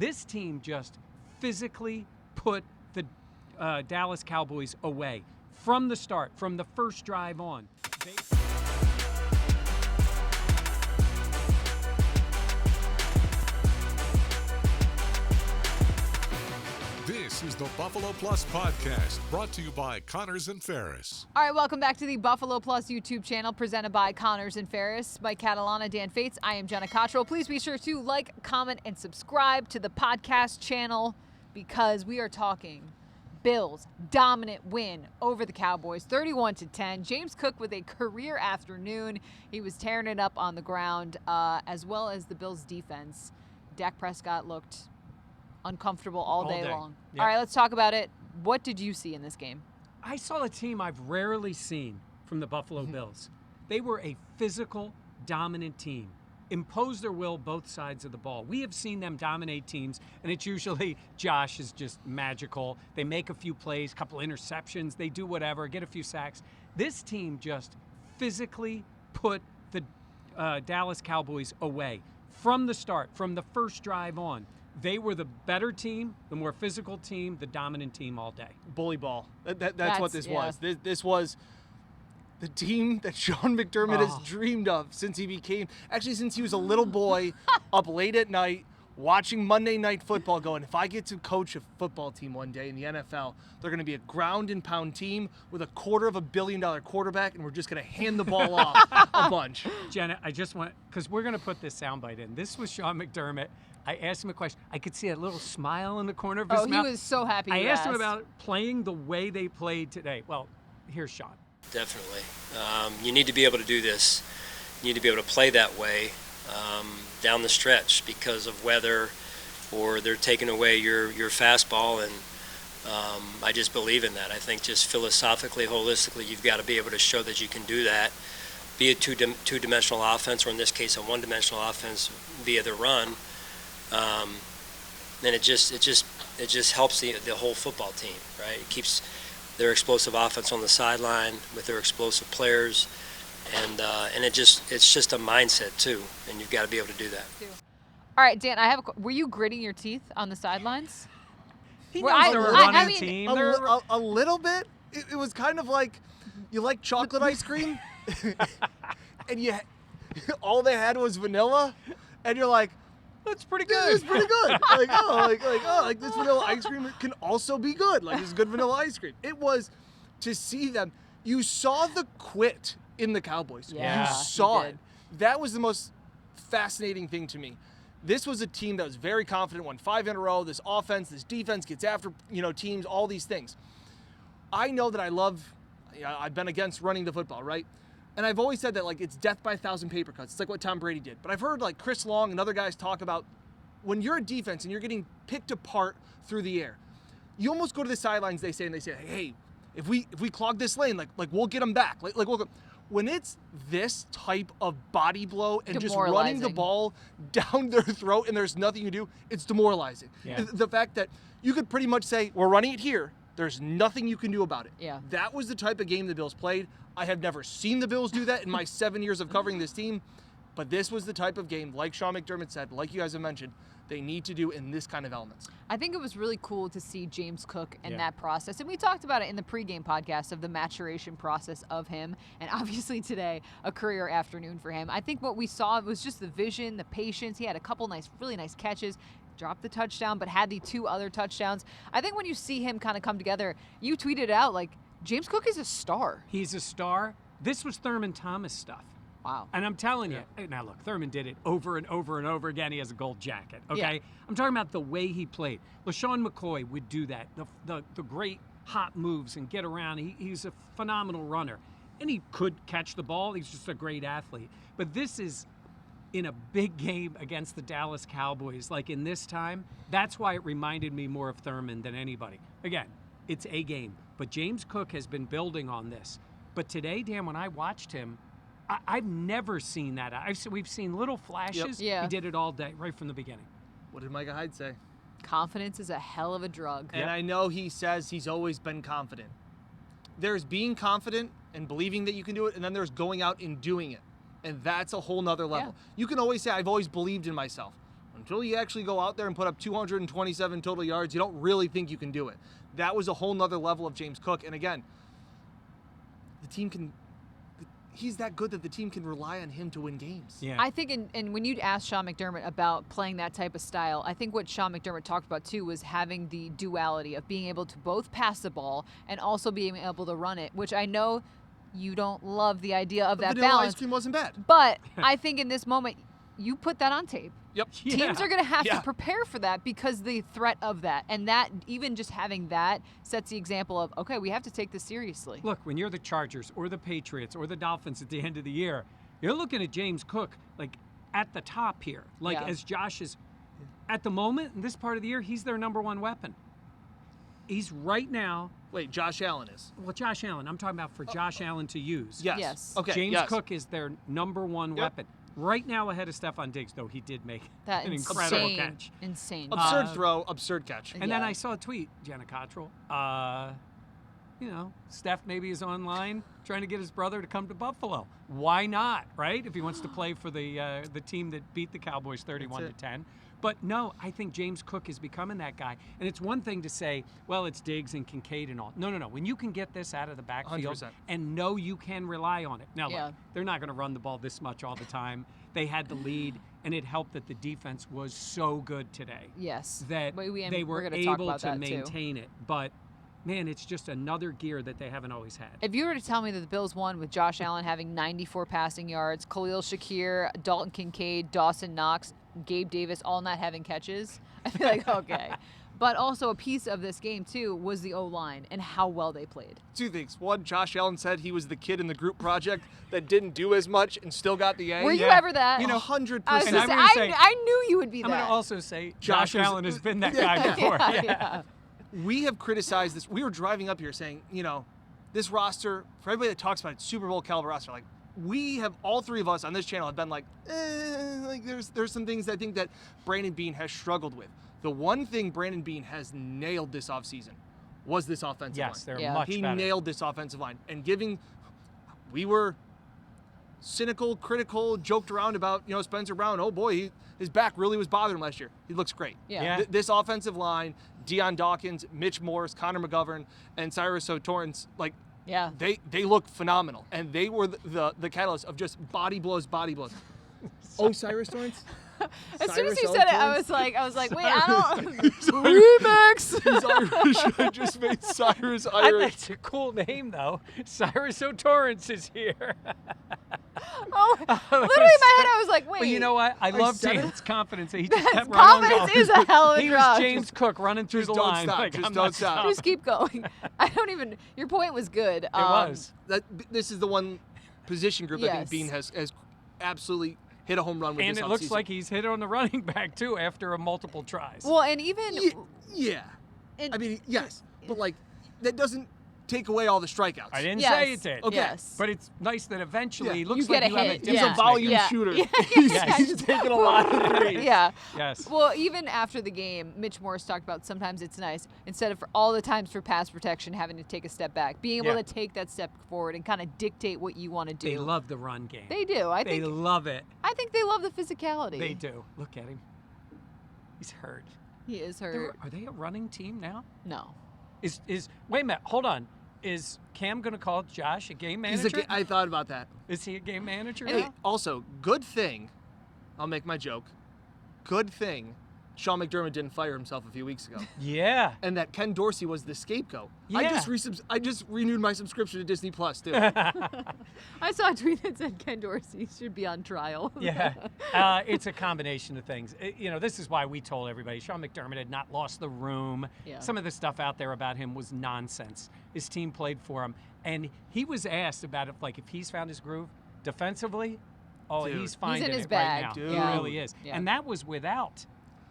This team just physically put the Dallas Cowboys away from the start, from the first drive on. This is the Buffalo Plus Podcast, brought to you by Connors and Ferris. All right, welcome back to the Buffalo Plus YouTube channel, presented by Connors and Ferris. Mike Catalana, Dan Fates. I am Jenna Cottrell. Please be sure to like, comment, and subscribe to the podcast channel because we are talking Bills' dominant win over the Cowboys, 31-10. James Cook with a career afternoon. He was tearing it up on the ground, as well as the Bills' defense. Dak Prescott looked uncomfortable all day long. Yep. All right, let's talk about it. What did you see in this game? I saw a team I've rarely seen from the Buffalo Bills. They were a physical, dominant team. Impose their will both sides of the ball. We have seen them dominate teams, and it's usually Josh is just magical. They make a few plays, couple interceptions, they do whatever, get a few sacks. This team just physically put the Dallas Cowboys away from the start, from the first drive on. They were the better team, the more physical team, the dominant team all day. Bully ball. That's what this was. This was the team that Sean McDermott has dreamed of since he was a little boy, up late at night, watching Monday Night Football, going, if I get to coach a football team one day in the NFL, they're going to be a ground and pound team with a $250 million quarterback, and we're just going to hand the ball off a bunch. Jenna, I just want, because we're going to put this soundbite in. This was Sean McDermott. I asked him a question. I could see a little smile in the corner of his mouth. He was so happy. I asked him about playing the way they played today. Well, here's Sean. Definitely. You need to be able to do this. You need to be able to play that way down the stretch because of weather, or they're taking away your fastball, and I just believe in that. I think just philosophically, holistically, you've got to be able to show that you can do that, be a two-dimensional offense, or in this case, a one-dimensional offense via the run. And it just helps the whole football team, right? It keeps their explosive offense on the sideline with their explosive players, and it's just a mindset too, and you've got to be able to do that. All right, Dan, were you gritting your teeth on the sidelines? They're a running team. A little bit. It was kind of like, you like chocolate ice cream, and all they had was vanilla, and you're like, that's pretty good. It's pretty good. like this vanilla ice cream can also be good. Like, it's good vanilla ice cream. It was, to see them. You saw the quit in the Cowboys. Yeah, you saw it. That was the most fascinating thing to me. This was a team that was very confident, won 5 in a row. This offense, this defense gets after teams, all these things. I know that I've been against running the football, right? And I've always said that, like, it's death by 1,000 paper cuts. It's like what Tom Brady did. But I've heard, like, Chris Long and other guys talk about when you're a defense and you're getting picked apart through the air, you almost go to the sidelines, they say, hey, if we clog this lane, like we'll get them back. When it's this type of body blow and just running the ball down their throat and there's nothing you do, it's demoralizing. Yeah. The fact that you could pretty much say, we're running it here, there's nothing you can do about it. Yeah. That was the type of game the Bills played. I have never seen the Bills do that in my 7 years of covering this team, but this was the type of game, like Sean McDermott said, like you guys have mentioned, they need to do in this kind of elements. I think it was really cool to see James Cook and that process. And we talked about it in the pregame podcast of the maturation process of him. And obviously today, a career afternoon for him. I think what we saw was just the vision, the patience. He had a couple really nice catches. Dropped the touchdown, but had the 2 other touchdowns. I think when you see him kind of come together, you tweeted out, like, James Cook is a star. He's a star. This was Thurman Thomas stuff. Wow. And I'm telling you, now look, Thurman did it over and over and over again. He has a gold jacket, okay? Yeah. I'm talking about the way he played. LaShawn McCoy would do that, the great hot moves and get around. He's a phenomenal runner. And he could catch the ball. He's just a great athlete. But this is in a big game against the Dallas Cowboys, like in this time. That's why it reminded me more of Thurman than anybody. Again, it's a game. But James Cook has been building on this. But today, Dan, when I watched him, I've never seen that. We've seen little flashes. Yep. Yeah. He did it all day, right from the beginning. What did Micah Hyde say? Confidence is a hell of a drug. And I know he says he's always been confident. There's being confident and believing that you can do it, and then there's going out and doing it. And that's a whole nother level. Yeah. You can always say, I've always believed in myself. Until you actually go out there and put up 227 total yards, you don't really think you can do it. That was a whole nother level of James Cook. And again, the team can... He's that good that the team can rely on him to win games. Yeah. I think, and when you asked Sean McDermott about playing that type of style, I think what Sean McDermott talked about too was having the duality of being able to both pass the ball and also being able to run it, which I know you don't love the idea of that Vanilla balance. ice cream wasn't bad. But I think in this moment, you put that on tape. Yep. Yeah. Teams are going to have Yeah. to prepare for that because the threat of that. And that, even just having that, sets the example of, okay, we have to take this seriously. Look, when you're the Chargers or the Patriots or the Dolphins at the end of the year, you're looking at James Cook like at the top here. Like Yeah. as Josh is at the moment in this part of the year, he's their number one weapon. He's right now. Wait, Josh Allen is. Well, Josh Allen. I'm talking about for Josh Allen to use. Yes. Yes. Okay. James yes. Cook is their number one Yep. weapon. Right now ahead of Stephon Diggs, though he did make That an incredible insane, catch. insane. Absurd throw, absurd catch. And then Yeah. I saw a tweet, Jenna Cottrell. Steph maybe is online trying to get his brother to come to Buffalo. Why not, right? If he wants to play for the team that beat the Cowboys 31-10. But no, I think James Cook is becoming that guy. And it's one thing to say, well, it's Diggs and Kincaid and all. No. When you can get this out of the backfield 100%. and know you can rely on it. Now, Yeah. look, they're not going to run the ball this much all the time. They had the lead, and it helped that the defense was so good today. Yes. That We- they we're were gonna talk able about to that, too. maintain it. But, man, it's just another gear that they haven't always had. If you were to tell me that the Bills won with Josh Allen having 94 passing yards, Khalil Shakir, Dalton Kincaid, Dawson Knox, Gabe Davis all not having catches, I'd be like, okay. But also a piece of this game, too, was the O-line and how well they played. Two things. One, Josh Allen said he was the kid in the group project that didn't do as much and still got the A. Were you Yeah. ever that? You know, 100%. I, was And gonna I'm say, gonna say- I knew you would be I'm that. going to also say Josh Josh was- Allen has been that guy before. yeah. We have criticized this. We were driving up here saying, this roster, for everybody that talks about it, Super Bowl caliber roster, like, we have, all three of us on this channel have been like there's some things I think that Brandon Beane has struggled with. The one thing Brandon Beane has nailed this offseason was this offensive line. Yes, they're Yeah. much He better. nailed this offensive line. And we were cynical, critical, joked around about, Spencer Brown. Oh boy, his back really was bothering him last year. He looks great. Yeah. Yeah. This offensive line, Deion Dawkins, Mitch Morse, Connor McGovern, and Cyrus O'Torrance, like, Yeah. they look phenomenal. And they were the catalyst of just body blows. Cyrus Torrance? As soon as Cyrus you said it, I O'Torrance? was like, wait, I don't. Remix! He's Irish. I just made Cyrus Irish. That's a cool name, though. Cyrus O'Torrance is here. Oh, literally in my head, I was like, wait. But you know what? I love said it. Dan's confidence. He just That's kept right on confidence going. is a hell of a He drug. was James Cook running through Just the don't line. stop. Like, Just I'm don't not stop. stopping. Just keep going. I don't even. Your point was good. It was. This is the one position group I think Yes. Bean has absolutely hit a home run with And this it looks offseason. like he's hit on the running back, too, after a multiple tries. Well, and even. Yeah. and- I mean, yes. But, like, that doesn't take away all the strikeouts. I didn't Yes. say it did. Okay. Yes. But it's nice that eventually Yeah. he looks You get like a you have a hit. difference He's a maker. volume Yeah. shooter. Yeah. Yes. He's taking a lot of threes. Yeah. Yes. Well, even after the game, Mitch Morse talked about sometimes it's nice, instead of for all the times for pass protection, having to take a step back, being able Yeah. to take that step forward and kind of dictate what you want to do. They love the run game. They do. I They think. love it. I think they love the physicality. They do. Look at him. He's hurt. He is hurt. Are they a running team now? No. Is wait a minute, hold on. Is Cam gonna call Josh a game manager? I thought about that. Is he a game manager Hey, now? also, good thing, I'll make my joke, good thing Sean McDermott didn't fire himself a few weeks ago. Yeah. And that Ken Dorsey was the scapegoat. Yeah. I just renewed my subscription to Disney Plus, too. I saw a tweet that said Ken Dorsey should be on trial. Yeah. It's a combination of things. This is why we told everybody Sean McDermott had not lost the room. Yeah. Some of the stuff out there about him was nonsense. His team played for him. And he was asked about if he's found his groove defensively. Oh, Dude. he's finding his it bag. right now. Dude. He really is. Yeah. And that was without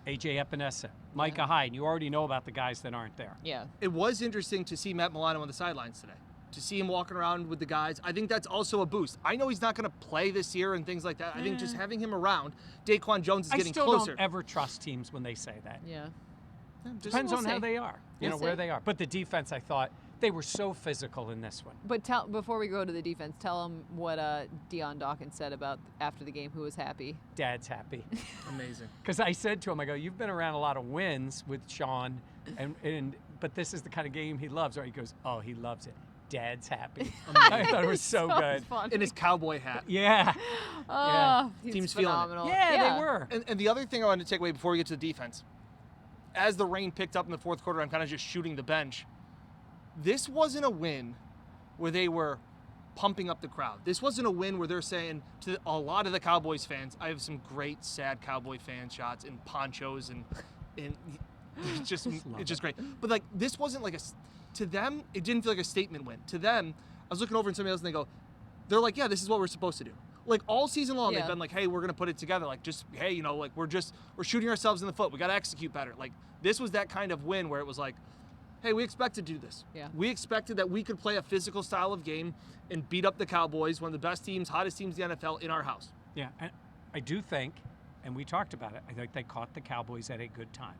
A.J. Epinesa, Micah Hyde. And you already know about the guys that aren't there. Yeah. It was interesting to see Matt Milano on the sidelines today, to see him walking around with the guys. I think that's also a boost. I know he's not going to play this year and things like that. I think just having him around, Daquan Jones is I getting still closer. don't ever trust teams when they say that. Yeah. Just- Depends We'll on how see. they are, We'll where see. they are. But the defense, I thought, They were so physical in this one. But before we go to the defense, tell them what Deion Dawkins said about after the game. Who was happy? Dad's happy. Amazing. Because I said to him, I go, you've been around a lot of wins with Sean, but this is the kind of game he loves. Or he goes, oh, he loves it. Dad's happy. I thought it was so good. Funny. In his cowboy hat. Yeah. Oh, he's Team's feeling it. phenomenal. Yeah, they were. And the other thing I wanted to take away before we get to the defense, as the rain picked up in the fourth quarter, I'm kind of just shooting the bench. This wasn't a win where they were pumping up the crowd. This wasn't a win where they're saying to a lot of the Cowboys fans, I have some great sad Cowboy fan shots in ponchos and it's just great. But like this wasn't like to them, it didn't feel like a statement win. To them, I was looking over at somebody else and they're like, yeah, this is what we're supposed to do. Like all season long, they've been like, hey, we're gonna put it together. Like just, hey, you know, like we're shooting ourselves in the foot. We gotta execute better. Like this was that kind of win where it was like, hey, we expected to do this. Yeah. We expected that we could play a physical style of game and beat up the Cowboys, one of the best teams, hottest teams in the NFL, in our house. Yeah, and I do think, and we talked about it, I think they caught the Cowboys at a good time,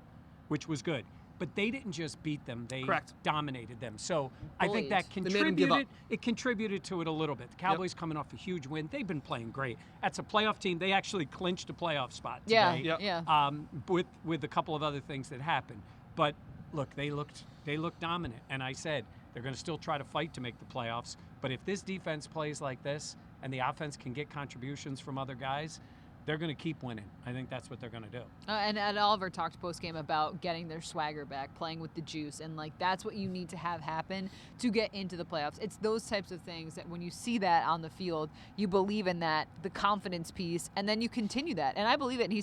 which was good. But they didn't just beat them; they dominated them. So I think that contributed to it a little bit. The Cowboys coming off a huge win; they've been playing great. That's a playoff team. They actually clinched a playoff spot today. Yeah. With a couple of other things that happened, but look, they looked dominant. And I said they're going to still try to fight to make the playoffs. But if this defense plays like this and the offense can get contributions from other guys, they're going to keep winning. I think that's what they're going to do. And Oliver talked post-game about getting their swagger back, playing with the juice, and like that's what you need to have happen to get into the playoffs. It's those types of things that when you see that on the field, you believe in that, the confidence piece, and then you continue that. And I believe it. And he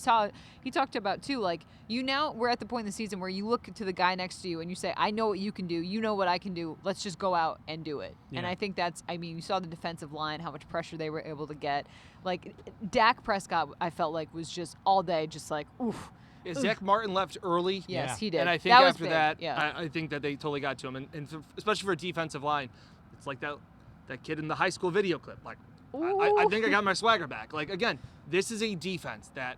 talked about too, like we're at the point in the season where you look to the guy next to you and you say, I know what you can do, you know what I can do. Let's just go out and do it. Yeah. And I think you saw the defensive line, how much pressure they were able to get. Like Dak Prescott, I felt like was just all day, just like oof. Yeah, Zach Martin left early. Yes, he did. And I think after that, I think that they totally got to him. And especially for a defensive line, it's like that kid in the high school video clip. Like, I think I got my swagger back. Like, again, this is a defense that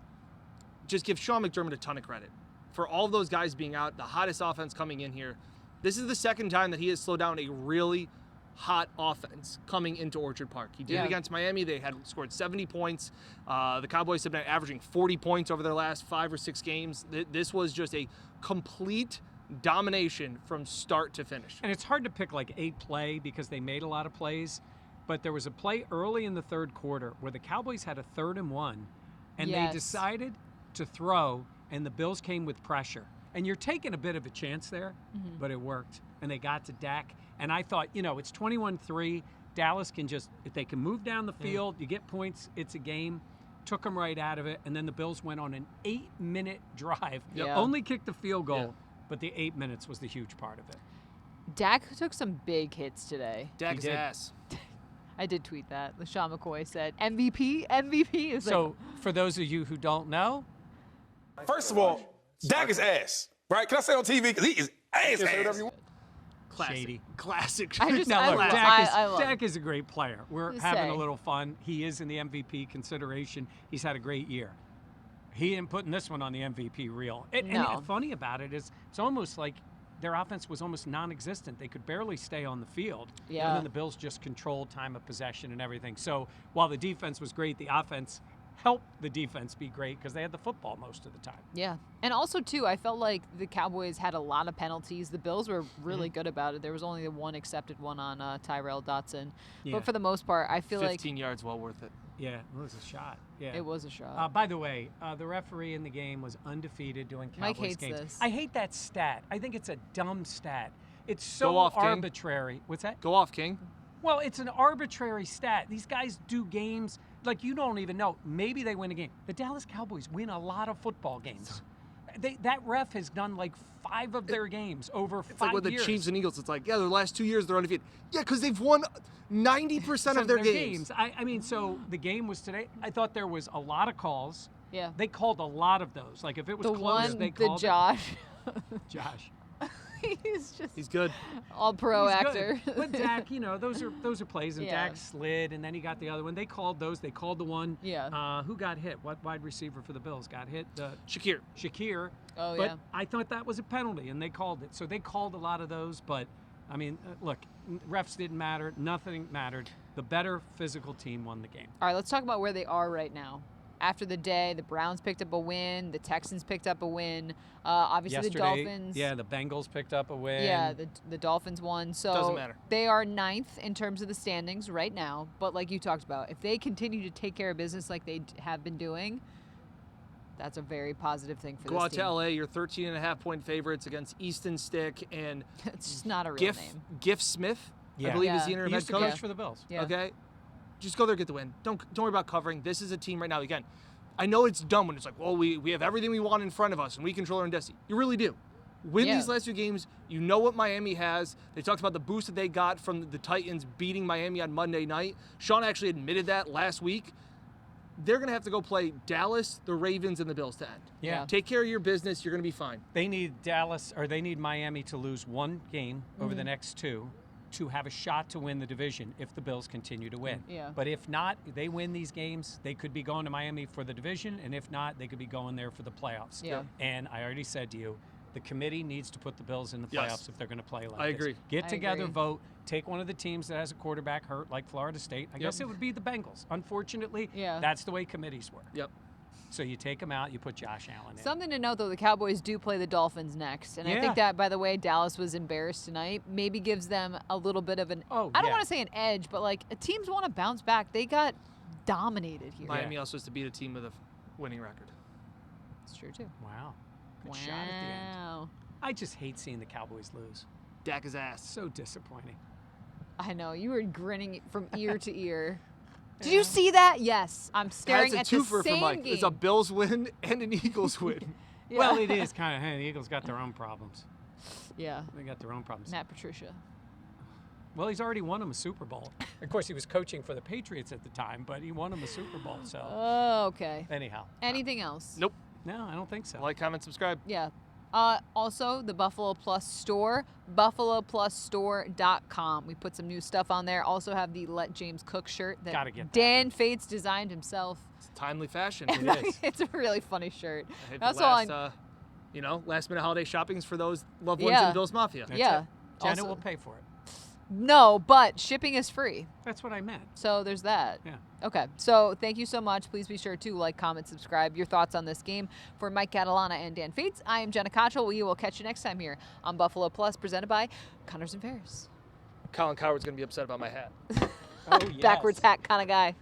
just gives Sean McDermott a ton of credit. For all of those guys being out, the hottest offense coming in here, this is the second time that he has slowed down a really hot offense coming into Orchard Park. He did it against Miami. They had scored 70 points. The Cowboys have been averaging 40 points over their last 5 or 6 games. This was just a complete domination from start to finish. And it's hard to pick like a play because they made a lot of plays, but there was a play early in the third quarter where the Cowboys had a 3rd and 1, and they decided to throw, and the Bills came with pressure. And you're taking a bit of a chance there, but it worked. And they got to Dak. And I thought, it's 21-3. Dallas can if they can move down the field, you get points, it's a game. Took them right out of it. And then the Bills went on an 8-minute drive. Only kicked the field goal, but the 8 minutes was the huge part of it. Dak took some big hits today. Dak's ass. I did tweet that. LaShawn McCoy said, MVP is so for those of you who don't know. First of all, Dak is ass, right? Can I say on TV? Because he is ass. Classic. Dak is a great player. We're having a little fun. He is in the MVP consideration. He's had a great year. He ain't putting this one on the MVP reel. And funny about it is it's almost like their offense was almost non-existent. They could barely stay on the field. Yeah. And then the Bills just controlled time of possession and everything. So while the defense was great, the offense helped the defense be great because they had the football most of the time. Yeah. And also, too, I felt like the Cowboys had a lot of penalties. The Bills were really good about it. There was only the one accepted one on Tyrell Dotson. Yeah. But for the most part, I feel 15 yards, well worth it. Yeah, it was a shot. Yeah, it was a shot. By the way, the referee in the game was undefeated doing Cowboys Mike hates games. this. I hate that stat. I think it's a dumb stat. It's so arbitrary. King. What's that? Go off, King. Well, it's an arbitrary stat. These guys do games like you don't even know. Maybe they win a game. The Dallas Cowboys win a lot of football games. That ref has done like 5 of their games over 5 years. It's like with the Chiefs and Eagles. It's like, their last 2 years they're undefeated. Yeah, because they've won 90% of their games. I mean, so the game was today. I thought there was a lot of calls. Yeah. They called a lot of those. Like if it was the close, they called Josh. Josh. He's good. All pro actor. Good. But Dak, those are plays, and Dak slid, and then he got the other one. They called those. They called the one. Yeah. Who got hit? What wide receiver for the Bills got hit? Shakir. Shakir. Oh, but I thought that was a penalty, and they called it. So they called a lot of those, but I mean, look, refs didn't matter. Nothing mattered. The better physical team won the game. All right, let's talk about where they are right now. After the day, the Browns picked up a win. The Texans picked up a win. Obviously, Yesterday, the Dolphins. yeah, the Bengals picked up a win. Yeah, the Dolphins won. So Doesn't matter. They are 9th in terms of the standings right now. But like you talked about, if they continue to take care of business like they have been doing, that's a very positive thing for Go this out team. to LA. You're 13.5-point favorites against Easton Stick and It's just not a real name. Giff Smith, Yeah. I believe is Yeah. the interim He head used to coach. coach for the Bills. Yeah. Okay, just go there, get the win. Don't worry about covering. This is a team right now. Again, I know it's dumb when it's like, well, we have everything we want in front of us and we control our own destiny. You really do. Win Yeah. these last few games. You know what Miami has. They talked about the boost that they got from the Titans beating Miami on Monday night. Sean actually admitted that last week. They're going to have to go play Dallas, the Ravens, and the Bills to end. Yeah. Take care of your business. You're going to be fine. They need they need Miami to lose one game over the next two to have a shot to win the division if the Bills continue to win. Yeah. But if not, they win these games, they could be going to Miami for the division, and if not, they could be going there for the playoffs. Yeah. And I already said to you, the committee needs to put the Bills in the Yes. playoffs if they're going to play like I this. agree. Get I together, agree. vote, take one of the teams that has a quarterback hurt, like Florida State. I guess it would be the Bengals. Unfortunately, Yeah. that's the way committees work. Yep. So you take them out, you put Josh Allen in. Something to note, though, the Cowboys do play the Dolphins next. And I Yeah. think that, by the way, Dallas was embarrassed tonight. Maybe gives them a little bit of an, Oh, I don't yeah. want to say an edge, but like teams want to bounce back. They got dominated here. Miami also has to beat a team with a winning record. It's true, too. Wow. Good shot at the end. Wow. I just hate seeing the Cowboys lose. Dak his ass. So disappointing. I know. You were grinning from ear to ear. Did you see that? Yes. I'm staring at That's the a twofer same for Mike. game. It's a Bills win and an Eagles win. Yeah. Well, it is kind of. Hey, the Eagles got their own problems. Yeah. They got their own problems. Matt Patricia. Well, he's already won them a Super Bowl. Of course, he was coaching for the Patriots at the time, but he won them a Super Bowl. So, Oh, okay. anyhow. Anything else? Nope. No, I don't think so. Like, comment, subscribe. Yeah. Also, the Buffalo Plus store, buffaloplusstore.com. We put some new stuff on there. Also have the Let James Cook shirt that Gotta get that. Dan Fates designed himself. It's timely fashion. It is. It's a really funny shirt. I hit That's the all last, I. last minute holiday shoppings for those loved ones Yeah. in the Bills Mafia. That's Yeah. it. Jenna Also- will pay for it. No, but shipping is free. That's what I meant. So there's that. Yeah. Okay. So thank you so much. Please be sure to like, comment, subscribe. Your thoughts on this game. For Mike Catalana and Dan Fates, I am Jenna Cottrell. We will catch you next time here on Buffalo Plus, presented by Connors and Ferris. Colin Coward's going to be upset about my hat. Oh, yes. Backwards hat kind of guy.